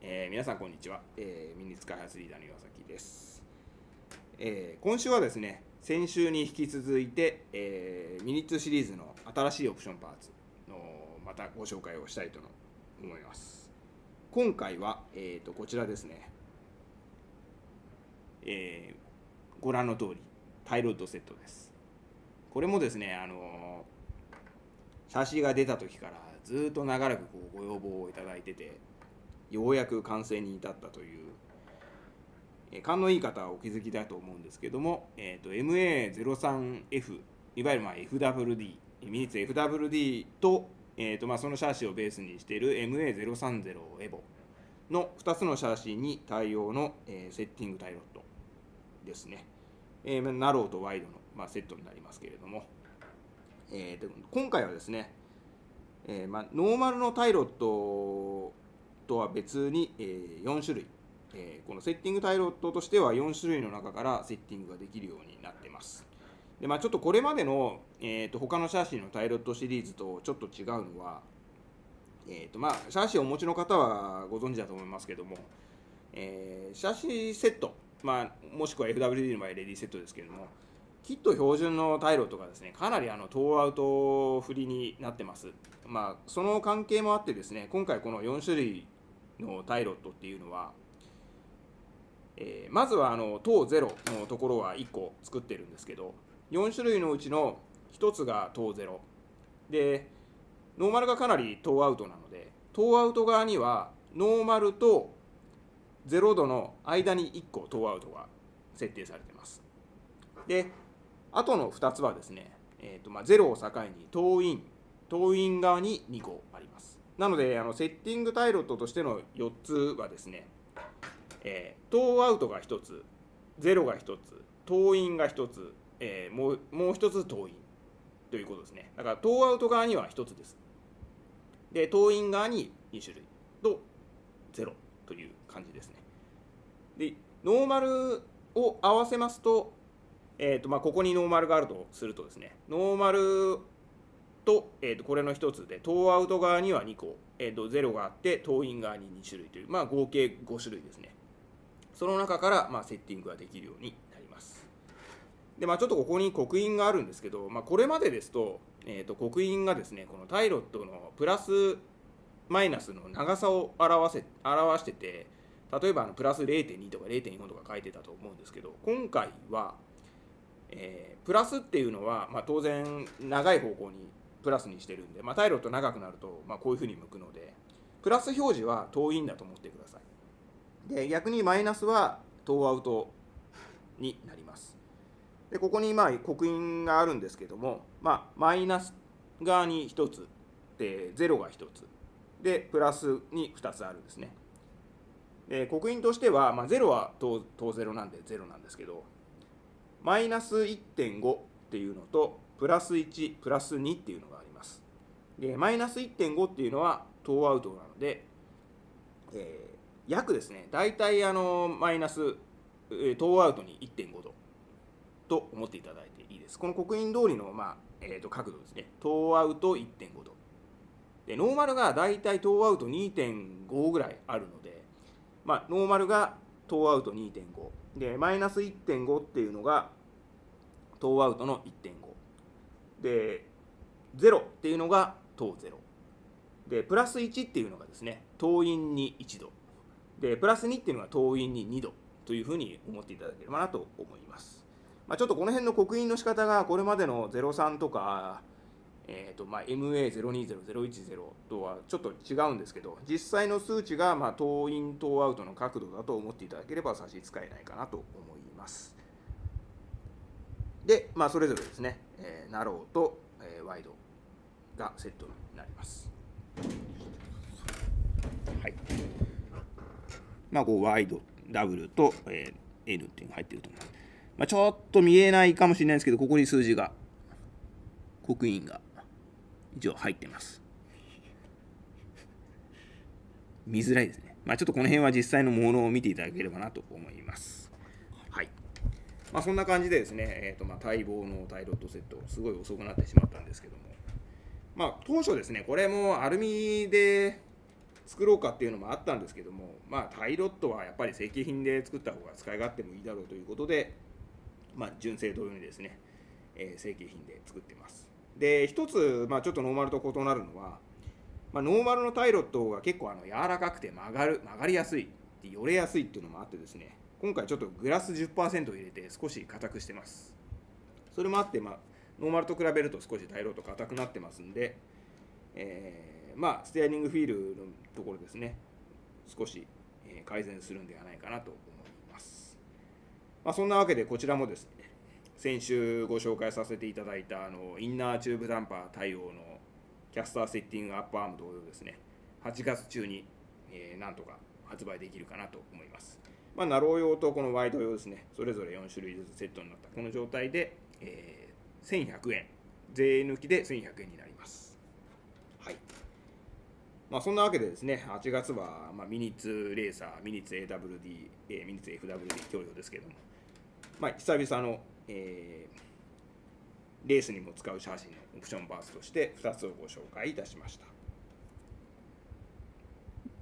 皆さんこんにちは、ミニツ開発リーダーの岩崎です。今週はですね、先週に引き続いて、ミニッツシリーズの新しいオプションパーツのまたご紹介をしたいと思います。今回は、こちらですね、ご覧の通りタイロッドセットです。これもですね、シャシが出た時からずっと長らくご要望をいただいてて、ようやく完成に至ったという、勘のいい方はお気づきだと思うんですけども、MA03F、いわゆるFWD、ミニッツ FWD と、そのシャーシをベースにしている MA030 エボの2つのシャーシに対応の、セッティングタイロッドですね。ナローとワイドの、セットになりますけれども、今回はですね、ノーマルのタイロッドとは別に、4種類、このセッティングタイロッドとしては4種類の中からセッティングができるようになっています。で、ちょっとこれまでの、他のシャーシのタイロッドシリーズとちょっと違うのは、シャーシをお持ちの方はご存知だと思いますけども、シャーシセット、もしくは FWD の場合レディーセットですけれども、キット標準のタイロッドがですね、かなりトーアウト振りになってます。その関係もあってですね、今回この4種類のタイロッドっていうのは、まずはトーゼロのところは1個作ってるんですけど、4種類のうちの1つがトーゼロで、ノーマルがかなりトーアウトなので、トーアウト側にはノーマルと0度の間に1個トーアウトが設定されています。で、あとの2つはですね、0を境にトーイン側に2個あります。なのでセッティングタイロッドとしての4つはですね、トーアウトが1つ、0が1つ、トーインが1つ、もう1つトーインということですね。だからトーアウト側には1つです。で、トーイン側に2種類と0という感じですね。で、ノーマルを合わせますと、ここにノーマルがあるとするとですね、ノーマルと、これの1つで、トーアウト側には2個、0があって、トーイン側に2種類という、合計5種類ですね。その中から、セッティングができるようになります。で、ちょっとここに刻印があるんですけど、これまでですと、刻印がですね、このタイロッドのプラスマイナスの長さを表してて、例えばプラス 0.2 とか 0.4 とか書いてたと思うんですけど、今回は、プラスっていうのは、当然長い方向にプラスにしてるんで、タイロッド長くなると、こういうふうに向くので、プラス表示はトーインだと思ってください。で、逆にマイナスはトーアウトになります。で、ここに刻印があるんですけども、マイナス側に1つで、0が1つで、プラスに2つあるんですね。で、刻印としては、0はト0なんで0なんですけど、マイナス 1.5 っていうのとプラス1プラス2っていうのがあります。で、マイナス 1.5 っていうのはトーアウトなので、約ですね、だいたいマイナストーアウトに 1.5 度と思っていただいていいです。この刻印通りの、角度ですね、トーアウト 1.5 度で、ノーマルがだいたいトーアウト 2.5 ぐらいあるので、ノーマルがトーアウト 2.5 で、マイナス 1.5 っていうのがトーアウトの 1.5 で、0っていうのがトー0で、プラス1っていうのがですね、トーインに1度で、プラス2っていうのがトーインに2度というふうに思っていただければなと思います。ちょっとこの辺の刻印の仕方がこれまでの03とか、MA020、010とはちょっと違うんですけど、実際の数値がトーイン、トーアウトの角度だと思っていただければ差し支えないかなと思います。で、それぞれですね、ナローと、ワイドがセットになります。はい。こうワイド、ダブルと、L っていうのが入っていると思います。ちょっと見えないかもしれないですけど、ここに数字が、刻印が一応入ってます。見づらいですね。ちょっとこの辺は実際のものを見ていただければなと思います。はい。そんな感じでですね、待望のタイロッドセット、すごい遅くなってしまったんですけども、当初ですね、これもアルミで作ろうかっていうのもあったんですけども、タイロットはやっぱり正規品で作った方が使い勝手もいいだろうということで、純正同様にですね、正規品で作ってます。で、一つ、ちょっとノーマルと異なるのは、ノーマルのタイロットが結構柔らかくて曲がりやすい、よれやすいっていうのもあってですね、今回ちょっとグラス 10% 入れて少し硬くしてます。それもあって、ノーマルと比べると少しタイロット硬くなってますんで、ステアリングフィールのところですね、少し改善するんではないかなと思います。そんなわけでこちらもですね、先週ご紹介させていただいたインナーチューブダンパー対応のキャスターセッティングアップアーム同様ですね、8月中になんとか発売できるかなと思います。ナロー用とこのワイド用ですね、それぞれ4種類ずつセットになったこの状態で、1100円、税抜きで1100円になります。はい。そんなわけでですね、8月はミニッツレーサー、ミニッツ AWD、ミニッツ FWD 供与ですけども、久々の、レースにも使うシャーシのオプションバースとして2つをご紹介いたしました。